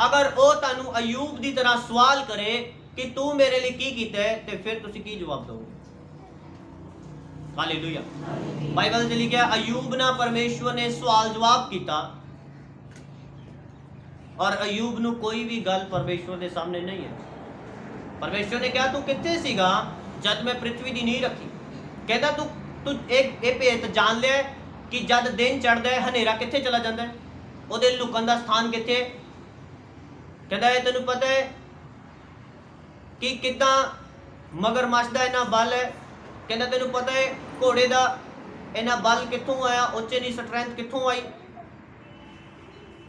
ਅਗਰ ਉਹ ਤੁਹਾਨੂੰ ਅਯੂਬ ਦੀ ਤਰ੍ਹਾਂ ਸਵਾਲ ਕਰੇ ਕਿ ਤੂੰ ਮੇਰੇ ਲਈ ਕੀ ਕੀਤਾ ਹੈ, ਤੇ ਫਿਰ ਤੁਸੀਂ ਕੀ ਜਵਾਬ ਦਿਓਗੇ? ਹਾਲੇਲੂਇਆ। ਬਾਈਬਲ 'ਚ ਲਿਖਿਆ ਅਯੂਬ ਨਾਲ ਪਰਮੇਸ਼ਵਰ ਨੇ ਸਵਾਲ ਜਵਾਬ ਕੀਤਾ, ਔਰ ਅਯੂਬ ਨੂੰ ਕੋਈ ਵੀ ਗੱਲ ਪਰਮੇਸ਼ਵਰ ਦੇ ਸਾਹਮਣੇ ਨਹੀਂ ਹੈ। ਪਰਮੇਸ਼ਵਰ ਨੇ ਕਿਹਾ ਤੂੰ ਕਿੱਥੇ ਸੀਗਾ ਜਦ ਮੈਂ ਪ੍ਰਿਥਵੀ ਦੀ ਨੀਂਹ ਰੱਖੀ? ਕਹਿੰਦਾ ਤੂੰ ਇਹ ਭੇਤ ਜਾਣ ਲਿਆ ਕਿ ਜਦ ਦਿਨ ਚੜ੍ਹਦਾ ਹੈ ਹਨੇਰਾ ਕਿੱਥੇ ਚਲਾ ਜਾਂਦਾ ਹੈ? ਉਹਦੇ ਲੁਕਣ ਦਾ ਸਥਾਨ ਕਿੱਥੇ? ਕਹਿੰਦਾ ਇਹ ਤੈਨੂੰ ਪਤਾ ਹੈ ਕਿ ਕਿੱਦਾਂ ਮਗਰਮੱਛ ਦਾ ਇਹਨਾਂ ਬਲ ਹੈ? ਕਹਿੰਦਾ ਤੈਨੂੰ ਪਤਾ ਹੈ ਘੋੜੇ ਦਾ ਇਹਨਾਂ ਬਲ ਕਿੱਥੋਂ ਆਇਆ, ਉੱਚੇ ਦੀ ਸਟਰੈਂਥ ਕਿੱਥੋਂ ਆਈ?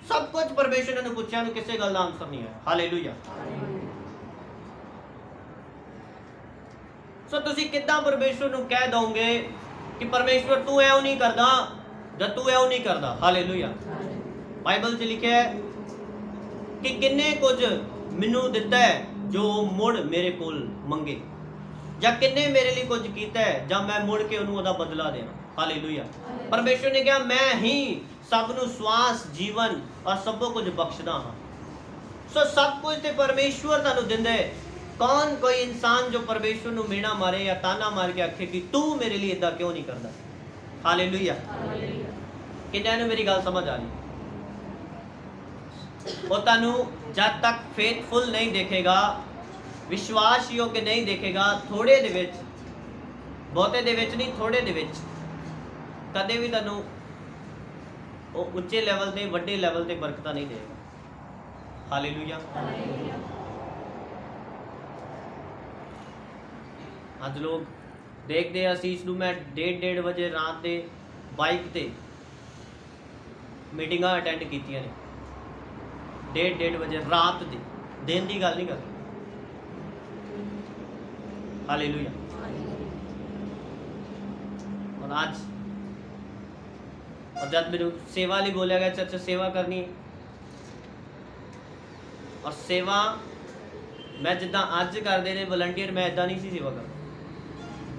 ਸਭ ਕੁਝ ਪਰਮੇਸ਼ਵਰ ਨੇ ਪੁੱਛਿਆ, ਨੂੰ ਕਿਸੇ ਗੱਲ ਦਾ ਆਨਸਰ ਨਹੀਂ ਹੈ। ਹਾਲੇਲੂਇਆ। ਸੋ ਤੁਸੀਂ ਕਿੱਦਾਂ ਪਰਮੇਸ਼ਵਰ ਨੂੰ ਕਹਿ ਦੋਗੇ ਕਿ ਪਰਮੇਸ਼ਵਰ ਤੂੰ ਐਉਂ ਨਹੀਂ ਕਰਦਾ ਜਦ ਤੂੰ ਐਉਂ ਨਹੀਂ ਕਰਦਾ? ਹਾਲੇਲੂਇਆ। ਬਾਈਬਲ 'ਚ ਲਿਖਿਆ ਹੈ ਕਿ ਕਿੰਨੇ ਕੁਝ ਮੈਨੂੰ ਦਿੱਤਾ ਹੈ ਜੋ ਮੁੜ ਮੇਰੇ ਕੋਲ ਮੰਗੇ, ਜਾਂ ਕਿੰਨੇ ਮੇਰੇ ਲਈ ਕੁਝ ਕੀਤਾ ਹੈ ਜਾਂ ਮੈਂ ਮੁੜ ਕੇ ਉਹਨੂੰ ਉਹਦਾ ਬਦਲਾ ਦੇਣਾ। ਹਾਲੇਲੂਇਆ। ਪਰਮੇਸ਼ਵਰ ਨੇ ਕਿਹਾ ਮੈਂ ਹੀ ਸਭ ਨੂੰ ਸਵਾਸ, ਜੀਵਨ ਔਰ ਸਭ ਕੁਝ ਬਖਸ਼ਦਾ ਹਾਂ। ਸੋ ਸਭ ਕੁਝ ਤੇ ਪਰਮੇਸ਼ਵਰ ਤੁਹਾਨੂੰ ਦਿੰਦਾ ਹੈ। ਕੌਣ ਕੋਈ ਇਨਸਾਨ ਜੋ ਪਰਮੇਸ਼ਵਰ ਨੂੰ ਮੇਣਾ ਮਾਰੇ ਜਾਂ ਤਾਨਾ ਮਾਰ ਕੇ ਆਖੇ ਕਿ ਤੂੰ ਮੇਰੇ ਲਈ ਇਦਾਂ ਕਿਉਂ ਨਹੀਂ ਕਰਦਾ? ਹਾਲੇਲੂਇਆ। ਕਿੰਨਿਆਂ ਨੂੰ ਮੇਰੀ ਗੱਲ ਸਮਝ ਆ ਰਹੀ? ਉਹ ਤੁਹਾਨੂੰ ਜਦ ਤੱਕ ਫੇਥਫੁਲ ਨਹੀਂ ਦੇਖੇਗਾ, ਵਿਸ਼ਵਾਸਯੋਗ ਨਹੀਂ ਦੇਖੇਗਾ, ਥੋੜੇ ਦੇ ਵਿੱਚ, ਬਹੁਤੇ ਦੇ ਵਿੱਚ ਨਹੀਂ, ਥੋੜੇ ਦੇ ਵਿੱਚ, ਕਦੇ ਵੀ ਤੁਹਾਨੂੰ ਉਹ ਉੱਚੇ ਲੈਵਲ ਤੇ, ਵੱਡੇ ਲੈਵਲ ਤੇ ਬਰਕਤਾਂ ਨਹੀਂ ਦੇਗਾ। ਹਾਲੇਲੂਇਆ। ਅੱਜ ਲੋਕ ਦੇਖਦੇ ਆ ਅਸੀਸ ਨੂੰ ਮੈਂ 1:30 ਵਜੇ ਰਾਤ ਦੇ ਬਾਈਕ ਤੇ ਮੀਟਿੰਗਾਂ ਅਟੈਂਡ ਕੀਤੀਆਂ ਨੇ। 1:30 ਵਜੇ ਰਾਤ ਦੇ, ਦਿਨ ਦੀ ਗੱਲ ਨਹੀਂ ਕਰਦਾ। ਹਾਲੇਲੂਇਆ। और आज और जब मेरे सेवा ਲਈ बोलिया गया चर्च सेवा करनी है, और सेवा मैं जिदा अज करते ने वलंटियर, मैं इदा नहीं सी सेवा करता।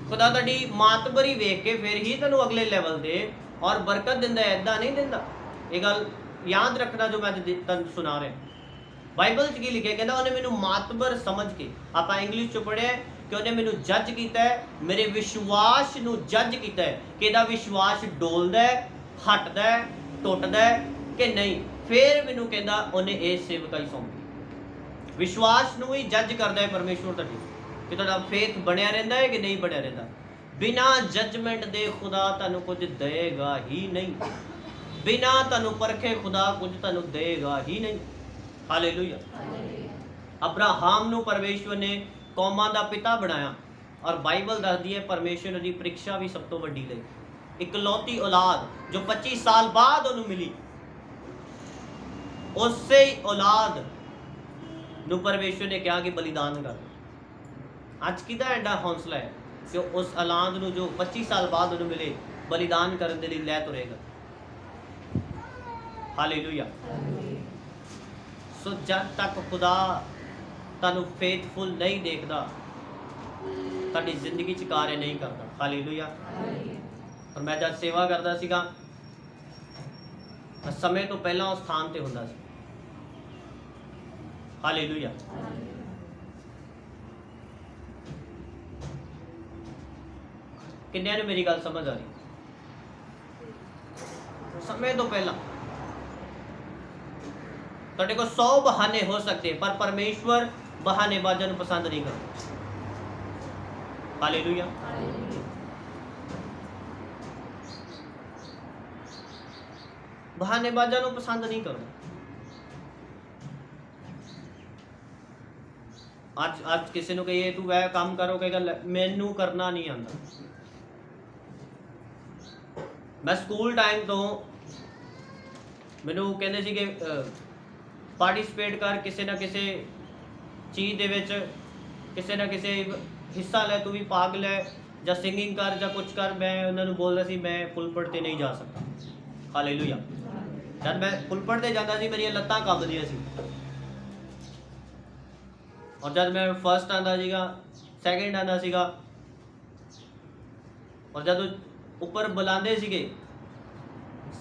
खुदा तुहाडी मातबरी वेख के फिर ही तुहानू अगले लेवल ते और बरकत दिंदा है, इदा नहीं दिंदा। ये गल याद रखना जो मैं तुहानू सुना रहा। बाइबल च की लिखिया, कहंदा उन्हें मैनू मातबर समझ के, आपां इंग्लिश च पढ़िया कि उन्हें मैनू जज किया है, मेरे विश्वास नू जज किया है कि इहदा विश्वास डोलदा है, हटदा है, टुटदा है कि नहीं। फिर मैनू कहंदा उन्हें ये सेवकाई सौंपी। विश्वास नू ही जज करदा है परमेश्वर तुहाडी कि तुहाडा फेथ बनिया रहिंदा है कि नहीं बनिया रहिंदा। बिना जजमेंट दे खुदा तुहानू कुछ देगा ही नहीं, बिना तुहानू परखे खुदा कुछ तुहानू देगा ही नहीं। हालेलुया। अब्राहम नू परमेश्वर ने कौमां दा पिता बनाया, और बाइबल दसदी है परमेश्वर दी परीक्षा भी सब तो वड्डी लई। इकलौती औलाद जो 25 साल बाद उन्हें मिली, उसे ही औलाद नू परमेश्वर ने कहा कि बलिदान कर। अज किदा एडा हौसला है कि उस औलाद नू जो 25 साल बाद उन्हें मिले बलिदान करने के लिए लै तुरेगा। हालेलुया। सो जब तक खुदा तुहानू फेथफुल नहीं देखता, तुहाडी जिंदगी च कार्य नहीं करता। हालेलुया। और मैं जब सेवा करता सीगा, समय तो पहला उस स्थान ते हुंदा सी। हालेलुया। किन्नियां नूं मेरी गल समझ आ रही? समय तो पहला तुहाडे को 100 बहाने हो सकते, पर परमेश्वर बहानेबाजां नूं पसंद नहीं करता। हालेलुया। बहानेबाजां नूं पसंद नहीं करता। आज किसी नूं कहिए तू वह काम करो, कहेगा मैनू करना नहीं आंदा। मैं स्कूल टाइम तो मैनू कहंदे सी कि ਪਾਰਟਿਸਿਪੇਟ ਕਰ, ਕਿਸੇ ਨਾ ਕਿਸੇ ਚੀਜ਼ ਦੇ ਵਿੱਚ, ਕਿਸੇ ਨਾ ਕਿਸੇ ਹਿੱਸਾ ਲੈ, ਤੂੰ ਵੀ ਭਾਗ ਲੈ, ਜਾਂ ਸਿੰਗਿੰਗ ਕਰ ਜਾਂ ਕੁਝ ਕਰ। ਮੈਂ ਉਹਨਾਂ ਨੂੰ ਬੋਲਦਾ ਸੀ ਮੈਂ ਪੁਲਪਟ ਤੇ ਨਹੀਂ ਜਾ ਸਕਦਾ। ਹਾਲੇਲੂਇਆ। ਜਦ ਮੈਂ ਪੁਲਪਟ ਤੇ ਜਾਂਦਾ ਸੀ ਮੇਰੀਆਂ ਲੱਤਾਂ ਕੰਬਦੀਆਂ ਸੀ। ਔਰ ਜਦ ਮੈਂ ਫਸਟ ਆਉਂਦਾ ਸੀਗਾ, ਸੈਕਿੰਡ ਆਉਂਦਾ ਸੀਗਾ, ਔਰ ਜਦ ਉੱਪਰ ਬੁਲਾਉਂਦੇ ਸੀਗੇ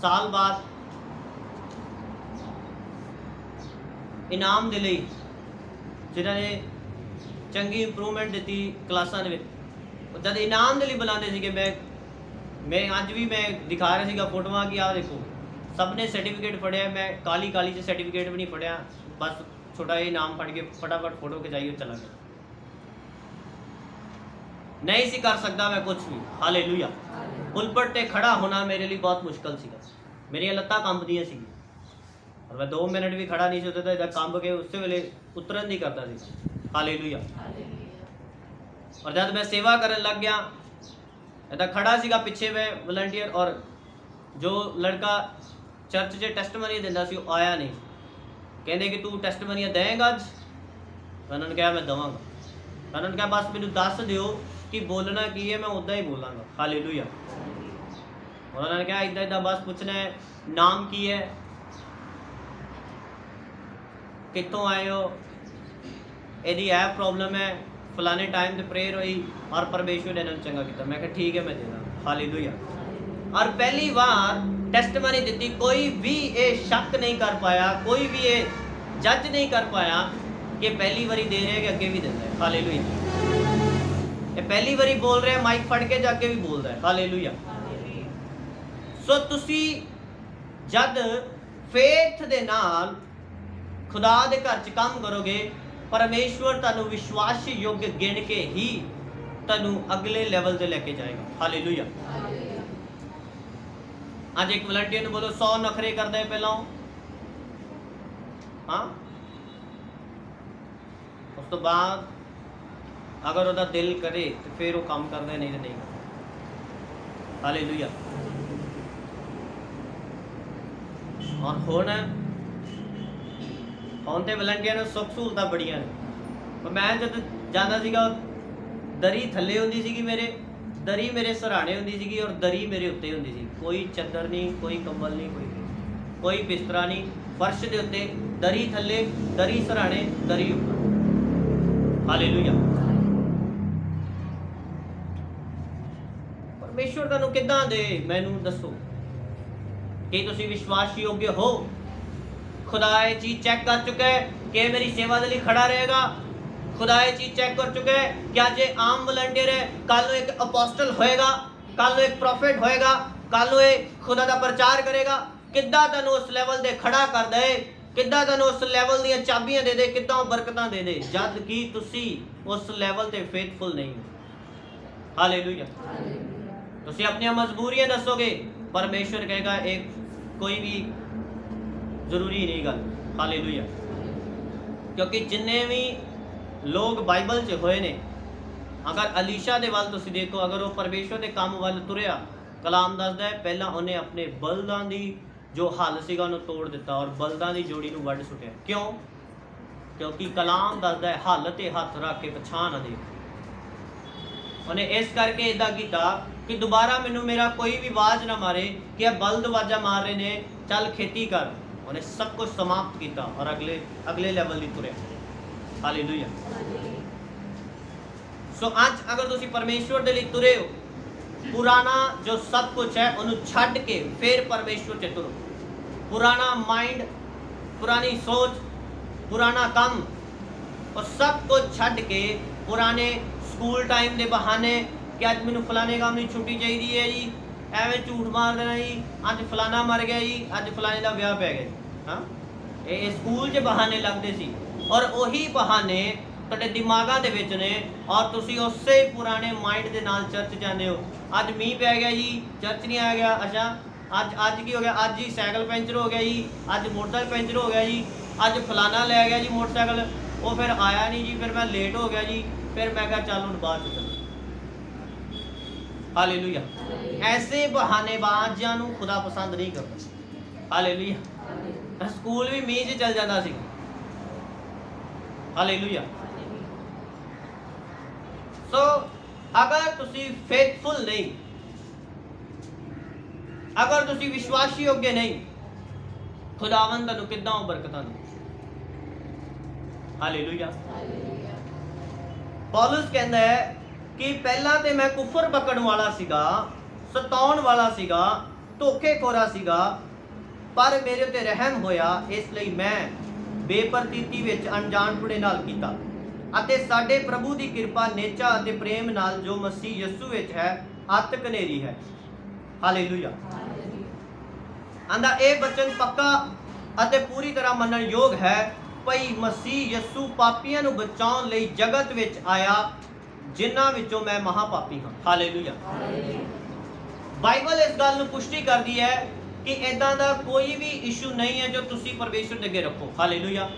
ਸਾਲ ਬਾਅਦ ਇਨਾਮ ਦੇ ਲਈ, ਜਿਨ੍ਹਾਂ ਨੇ ਚੰਗੀ ਇੰਪਰੂਵਮੈਂਟ ਦਿੱਤੀ ਕਲਾਸਾਂ ਦੇ ਵਿੱਚ, ਜਦ ਇਨਾਮ ਦੇ ਲਈ ਬੁਲਾਉਂਦੇ ਸੀਗੇ, ਮੈਂ ਅੱਜ ਵੀ ਮੈਂ ਦਿਖਾ ਰਿਹਾ ਸੀਗਾ ਫੋਟੋਆਂ ਕਿ ਆਹ ਦੇਖੋ ਸਭ ਨੇ ਸਰਟੀਫਿਕੇਟ ਫੜਿਆ, ਮੈਂ ਕਾਲੀ 'ਚ ਸਰਟੀਫਿਕੇਟ ਵੀ ਨਹੀਂ ਫੜਿਆ, ਬਸ ਛੋਟਾ ਜਿਹਾ ਇਨਾਮ ਫੜ ਕੇ ਫਟਾਫਟ ਫੋਟੋ ਖਿਚਾਈ और चला गया। नहीं सी कर सकता मैं कुछ भी। हालेलुया। पुलपट ते खड़ा होना मेरे लिए बहुत मुश्किल सीगा, मेरिया लत्तां कंबदियां सी और मैं 2 मिनट भी खड़ा नहीं ਸੀ ਹੁੰਦਾ ਤਾਂ ਕੰਬ ਕੇ ਉਸੇ ਵੇਲੇ ਉਤਰਨ ਨਹੀਂ ਕਰਦਾ ਸੀ। ਹਾਲੇਲੂਇਆ। और जब मैं सेवा करने लग गया, इधर खड़ा सीगा पिछे मैं वॉलंटियर, और जो लड़का चर्च से टेस्टमनी दिंदा सी आया नहीं, कहते कि तू टेस्टमनी देगा अज? उन्होंने कहा मैं देवांगा। उन्होंने कहा बस मैनू दस दिओ कि बोलना की है, मैं उदा ही बोलांगा। हालेलुया। और उन्होंने कहा इदा इदा बस पूछना है नाम की है, कितों आए हो, यदि यह प्रॉब्लम है, फलाने टाइम से प्रेयर हुई और परमेश्वर ने इन्होंने चंगा किया। मैं कहा ठीक है मैं देना। हालेलुया। और पहली बार टेस्टमनी दी, कोई भी ये शक नहीं कर पाया, कोई भी ये जज नहीं कर पाया कि पहली बारी दे रहे हैं कि अगे भी देता है। हालेलुया। ये पहली बारी बोल रहे हैं माइक फड़ के, जाके भी बोल रहा है। हालेलुया। सो तुसी जद फेथ दे नाल खुदा दे घर च काम करोगे, परमेश्वर तुहानू विश्वास योग्य गिन के ही तुहानू अगले लेवल से लेके जाएगा। हालेलुया। आज एक वॉलंटियर बोलो 100 नखरे करदा है पहला, हाँ, उस तो बाद अगर उसका दिल करे तो फिर वो काम करता है, नहीं तो नहीं करता। हालेलुया। और ਹੁਣ ਤੇ ਵਲੰਟੀਅਰ ਨੂੰ ਸੁੱਖ ਸਹੂਲਤਾਂ ਬੜੀਆਂ ਨੇ। ਮੈਂ ਜਦ ਜਾਂਦਾ ਸੀਗਾ ਦਰੀ ਥੱਲੇ ਹੁੰਦੀ ਸੀਗੀ, ਦਰੀ ਮੇਰੇ ਸਰਾਣੇ ਹੁੰਦੀ ਸੀਗੀ ਔਰ ਦਰੀ ਮੇਰੇ ਉੱਤੇ ਹੁੰਦੀ ਸੀ। ਕੋਈ ਚੱਦਰ ਨਹੀਂ, ਕੋਈ ਕੰਬਲ ਨਹੀਂ, ਕੋਈ ਬਿਸਤਰਾ ਨਹੀਂ, ਫਰਸ਼ ਦੇ ਉੱਤੇ ਦਰੀ ਥੱਲੇ, ਦਰੀ ਸਰਾਣੇ, ਦਰੀ ਉੱਪਰ। ਹਾਲੇਲੂਇਆ। ਪਰਮੇਸ਼ਵਰ ਤੁਹਾਨੂੰ ਕਿੱਦਾਂ ਦੇ, ਮੈਨੂੰ ਦੱਸੋ ਕਿ ਤੁਸੀਂ ਵਿਸ਼ਵਾਸਯੋਗ ਹੋ? खुदा ये चीज चेक कर चुका है कि मेरी सेवा के लिए खड़ा रहेगा। खुदा ये चीज चेक कर चुका है कि आज ये आम वॉलंटियर है, कल एक अपोस्टल होएगा, कल एक प्रॉफिट होएगा, कल खुदा का प्रचार करेगा। किद्दां तैनूं उस लेवल दे खड़ा कर दे, किद्दां तैनूं उस लेवल दी चाबियां दे दे, किद्दां बरकतां दे दे, जद कि तुसी उस लेवल ते फेथफुल नहीं हो। हालेलुया। तुसी अपनी मजबूरियां दसोगे, परमेश्वर कहेगा एक कोई भी ਜ਼ਰੂਰੀ ਨਹੀਂ ਗੱਲ। ਹਾਲੇਲੂਇਆ। ਕਿਉਂਕਿ ਜਿੰਨੇ ਵੀ ਲੋਕ ਬਾਈਬਲ 'ਚ ਹੋਏ ਨੇ, ਅਗਰ ਅਲੀਸ਼ਾ ਦੇ ਵੱਲ ਤੁਸੀਂ ਦੇਖੋ, ਅਗਰ ਉਹ ਪਰਮੇਸ਼ਵਰ ਦੇ ਕੰਮ ਵੱਲ ਤੁਰਿਆ, ਕਲਾਮ ਦੱਸਦਾ ਹੈ ਪਹਿਲਾਂ ਉਹਨੇ ਆਪਣੇ ਬਲਦਾਂ ਦੀ ਜੋ ਹੱਲ ਸੀਗਾ ਉਹਨੂੰ ਤੋੜ ਦਿੱਤਾ ਔਰ ਬਲਦਾਂ ਦੀ ਜੋੜੀ ਨੂੰ ਵੱਢ ਸੁੱਟਿਆ। ਕਿਉਂ? ਕਿਉਂਕਿ ਕਲਾਮ ਦੱਸਦਾ ਹੈ ਹੱਲ ਤੇ ਹੱਥ ਰੱਖ ਕੇ ਪਛਾਣ ਨਾ ਦੇ। ਉਹਨੇ ਇਸ ਕਰਕੇ ਇਦਾਂ ਕੀਤਾ ਕਿ ਦੁਬਾਰਾ ਮੈਨੂੰ ਮੇਰਾ ਕੋਈ ਵੀ ਆਵਾਜ਼ ਨਾ ਮਾਰੇ ਕਿ ਇਹ ਬਲਦ ਆਵਾਜ਼ਾਂ ਮਾਰ ਰਹੇ ਨੇ, ਚੱਲ ਖੇਤੀ ਕਰ। ਉਹਨੇ सब कुछ समाप्त किया और अगले लेवल ਦੀ ਤੁਰਿਆ। हालेलुया। सो आज अगर तुसी परमेश्वर दे ਲਈ ਤੁਰੇ ਹੋ, पुराना जो सब कुछ है ਉਹਨੂੰ ਛੱਡ ਕੇ फिर परमेश्वर च ਤੁਰੋ। पुराना माइंड, पुरानी सोच, पुराना काम और सब कुछ छੱਡ के पुराने स्कूल टाइम ਦੇ बहाने कि ਅੱਜ ਮੈਨੂੰ फलाने काम ਦੀ छुट्टी चाहिए है जी, ਐਵੇਂ ਝੂਠ ਮਾਰ ਦੇਣਾ ਜੀ, ਅੱਜ ਫਲਾਣਾ ਮਰ ਗਿਆ ਜੀ, ਅੱਜ ਫਲਾਣੇ ਦਾ ਵਿਆਹ ਪੈ ਗਿਆ। ਹਾਂ, ਇਹ ਸਕੂਲ 'ਚ ਬਹਾਨੇ ਲੱਗਦੇ ਸੀ ਔਰ ਉਹੀ ਬਹਾਨੇ ਤੁਹਾਡੇ ਦਿਮਾਗਾਂ ਦੇ ਵਿੱਚ ਨੇ ਔਰ ਤੁਸੀਂ ਉਸੇ ਪੁਰਾਣੇ ਮਾਈਂਡ ਦੇ ਨਾਲ ਚਰਚ ਜਾਂਦੇ ਹੋ। ਅੱਜ ਮੀਂਹ ਪੈ ਗਿਆ ਜੀ, ਚਰਚ ਨਹੀਂ ਆ ਗਿਆ। ਅੱਛਾ, ਅੱਜ ਕੀ ਹੋ ਗਿਆ? ਅੱਜ ਹੀ ਸਾਈਕਲ ਪੈਂਚਰ ਹੋ ਗਿਆ ਜੀ, ਅੱਜ ਮੋਟਰਸਾਈਕਲ ਪੈਂਚਰ ਹੋ ਗਿਆ ਜੀ, ਅੱਜ ਫਲਾਣਾ ਲੈ ਗਿਆ ਜੀ ਮੋਟਰਸਾਈਕਲ, ਉਹ ਫਿਰ ਆਇਆ ਨਹੀਂ ਜੀ, ਫਿਰ ਮੈਂ ਲੇਟ ਹੋ ਗਿਆ ਜੀ, ਫਿਰ मैं कहा चल ਹੁਣ ਬਾਅਦ 'ਚ ਚੱਲ। हालेलुया। ऐसे बहानेबाज़ां नूं खुदा पसंद नहीं करता। हालेलुया। ਸਕੂਲ ਵੀ ਮੀਂਹ 'ਚ ਚੱਲ ਜਾਂਦਾ ਸੀ। ਹਾਲੇਲੂਇਆ। ਸੋ ਅਗਰ ਤੁਸੀਂ ਫੇਥਫੁਲ ਨਹੀਂ, ਅਗਰ ਤੁਸੀਂ ਵਿਸ਼ਵਾਸੀ ਯੋਗ ਨਹੀਂ, ਖੁਦਾਵੰਦ ਤੁਹਾਨੂੰ ਕਿੱਦਾਂ ਉਹ ਬਰਕਤਾਂ ਦੇ। ਹਾਲੇਲੂਇਆ। ਪੌਲਸ ਕਹਿੰਦਾ ਹੈ ਕਿ ਪਹਿਲਾਂ ਤੇ ਮੈਂ ਕੁਫਰ ਬਕਣ ਵਾਲਾ ਸੀਗਾ, ਸਤਾਉਣ ਵਾਲਾ ਸੀਗਾ, ਧੋਖੇਖੋਰਾ ਸੀਗਾ, ਪਰ ਮੇਰੇ ਉੱਤੇ ਰਹਿਮ ਹੋਇਆ, ਇਸ ਲਈ ਮੈਂ ਬੇਪਰਤੀਤੀ ਵਿੱਚ ਅਣਜਾਣਪੁਣੇ ਨਾਲ ਕੀਤਾ, ਅਤੇ ਸਾਡੇ ਪ੍ਰਭੂ ਦੀ ਕਿਰਪਾ, ਨੇਚਾ ਅਤੇ ਪ੍ਰੇਮ ਨਾਲ ਜੋ ਮਸੀਹ ਯਿਸੂ ਵਿੱਚ ਹੈ ਅਤ ਕਨੇਰੀ ਹੈ। ਹਾਲੇਲੂਇਆ। ਆਂਦਾ ਇਹ ਬਚਨ ਪੱਕਾ ਅਤੇ ਪੂਰੀ ਤਰ੍ਹਾਂ ਮੰਨਣ ਯੋਗ ਹੈ ਭਈ ਮਸੀਹ ਯਿਸੂ ਪਾਪੀਆਂ ਨੂੰ ਬਚਾਉਣ ਲਈ ਜਗਤ ਵਿੱਚ ਆਇਆ, ਜਿਨ੍ਹਾਂ ਵਿੱਚੋਂ ਮੈਂ ਮਹਾਪਾਪੀ ਹਾਂ। ਹਾਲੇਲੂਇਆ। ਬਾਈਬਲ ਇਸ ਗੱਲ ਨੂੰ ਪੁਸ਼ਟੀ ਕਰਦੀ ਹੈ ਕਿ ਇਦਾਂ ਦਾ ਕੋਈ ਵੀ ਇਸ਼ੂ ਨਹੀਂ ਹੈ ਜੋ ਤੁਸੀਂ ਪਰਮੇਸ਼ਰ ਦੇ ਅੱਗੇ ਰੱਖੋ। ਹਾਲੇਲੂਇਆ।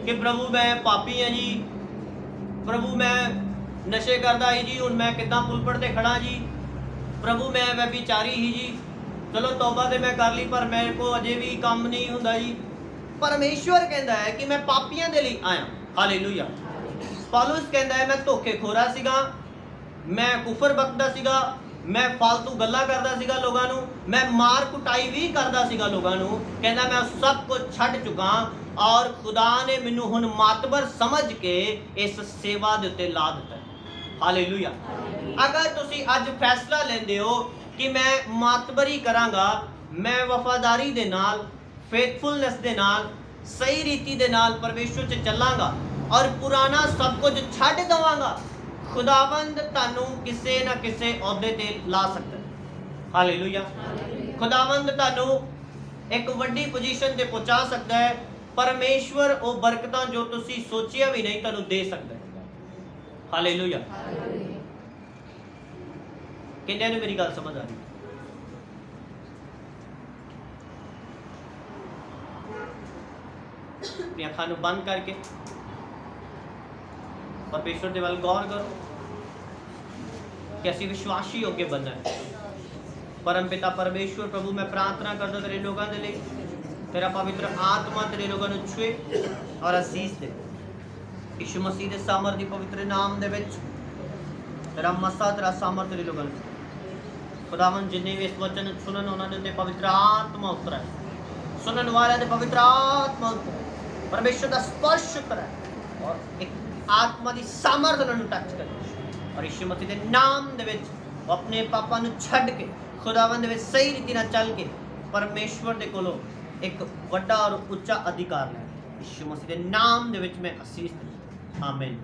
ਕਿ ਪ੍ਰਭੂ ਮੈਂ ਪਾਪੀ ਹਾਂ ਜੀ, ਪ੍ਰਭੂ ਮੈਂ ਨਸ਼ੇ ਕਰਦਾ ਹੀ ਜੀ, ਹੁਣ ਮੈਂ ਕਿੱਦਾਂ ਪੁਲਪਟ ਤੇ ਖੜਾ ਜੀ, ਪ੍ਰਭੂ ਮੈਂ ਵਿਚਾਰੀ ਹੀ ਜੀ, ਚਲੋ ਤੌਬਾ ਤੇ ਮੈਂ ਕਰ ਲਈ ਪਰ ਮੇਰੇ ਕੋ ਅਜੇ ਵੀ ਕੰਮ ਨਹੀਂ ਹੁੰਦਾ ਜੀ। ਪਰਮੇਸ਼ਵਰ ਕਹਿੰਦਾ ਹੈ ਕਿ ਮੈਂ ਪਾਪੀਆਂ ਦੇ ਲਈ ਆਇਆ। ਹਾਲੇਲੂਇਆ। ਪੌਲਸ ਕਹਿੰਦਾ ਹੈ ਮੈਂ ਧੋਖੇਖੋਰਾ ਸੀਗਾ, ਮੈਂ ਕੁਫਰ ਬਕਦਾ ਸੀਗਾ, ਮੈਂ ਫालतू ਗੱਲਾਂ ਕਰਦਾ ਸੀਗਾ ਲੋਕਾਂ ਨੂੰ, ਮੈਂ ਮਾਰ ਕੁਟਾਈ ਵੀ ਕਰਦਾ ਸੀਗਾ ਲੋਕਾਂ ਨੂੰ। ਕਹਿੰਦਾ ਮੈਂ ਸਭ ਕੁਝ ਛੱਡ ਚੁੱਕਾ ਔਰ ਖੁਦਾ ਨੇ ਮੈਨੂੰ ਹੁਣ ਮਾਤਬਰ ਸਮਝ ਕੇ ਇਸ ਸੇਵਾ ਦੇ ਉੱਤੇ ਲਾ ਦਿੱਤਾ। ਹਾਲੇਲੂਇਆ। ਅਗਰ ਤੁਸੀਂ ਅੱਜ ਫੈਸਲਾ ਲੈਂਦੇ ਹੋ ਕਿ ਮੈਂ ਮਾਤਬਰੀ ਕਰਾਂਗਾ, ਮੈਂ ਵਫਾਦਾਰੀ ਦੇ ਨਾਲ, ਫੇਥਫੁਲਨੈਸ ਦੇ ਨਾਲ, ਸਹੀ ਰੀਤੀ ਦੇ ਨਾਲ ਪਰਮੇਸ਼ਵਰ 'ਚ ਚੱਲਾਂਗਾ ਔਰ ਪੁਰਾਣਾ ਸਭ ਕੁਝ ਛੱਡ ਦਵਾਂਗਾ, ਖੁਦਾਵੰਦ ਤੁਹਾਨੂੰ ਕਿਸੇ ਨਾ ਕਿਸੇ ਅਹੁਦੇ ਤੇ ਲਾ ਸਕਦਾ ਹੈ। ਹਾਲੇਲੂਇਆ। ਖੁਦਾਵੰਦ ਤੁਹਾਨੂੰ ਇੱਕ ਵੱਡੀ ਪੋਜੀਸ਼ਨ ਤੇ ਪਹੁੰਚਾ ਸਕਦਾ ਹੈ। ਪਰਮੇਸ਼ਵਰ ਉਹ ਬਰਕਤਾਂ ਜੋ ਤੁਸੀਂ ਸੋਚਿਆ ਵੀ ਨਹੀਂ ਤੁਹਾਨੂੰ ਦੇ ਸਕਦਾ ਹੈ। ਹਾਲੇਲੂਇਆ। ਕਿੰਨਿਆਂ ਨੂੰ ਮੇਰੀ ਗੱਲ ਸਮਝ ਆ ਰਹੀ? ਆਪਣੀਆਂ ਅੱਖਾਂ ਨੂੰ ਬੰਦ ਕਰਕੇ ਪਰਮੇਸ਼ਵਰ ਦੇ ਵੱਲ ਗੌਰ ਕਰੋ ਕਿ ਅਸੀਂ ਵਿਸ਼ਵਾਸੀ ਹੋ ਕੇ ਬਣਨਾ ਹੈ। परम पिता परमेश्वर प्रभु मैं प्रार्थना करता तेरे लोगों के लिए, तेरा पवित्र आत्मा तेरे लोगों को छुए और आशीष दे। यीशु मसीह के सामर्थ्य पवित्र नाम दे विच तेरा मसा तेरा सामर्थ तेरे लोगों को खुदावन जिन्हें भी इस वचन सुनन उन्होंने ते पवित्र आत्मा उतरा सुनन वाले ते पवित्र आत्मा परमेश्वर का स्पर्श करा और एक आत्मा की सामर्थ उन्होंने टच करे और यीशु मसीह के नाम दे विच अपने पापा नूं छड्ड के खुदावन दे विच सही रीति नाल चल के परमेश्वर दे कोलों एक वड्डा और उच्चा अधिकार लै। यीशु मसीह के नाम दे विच मैं आशीष दें। आमीन।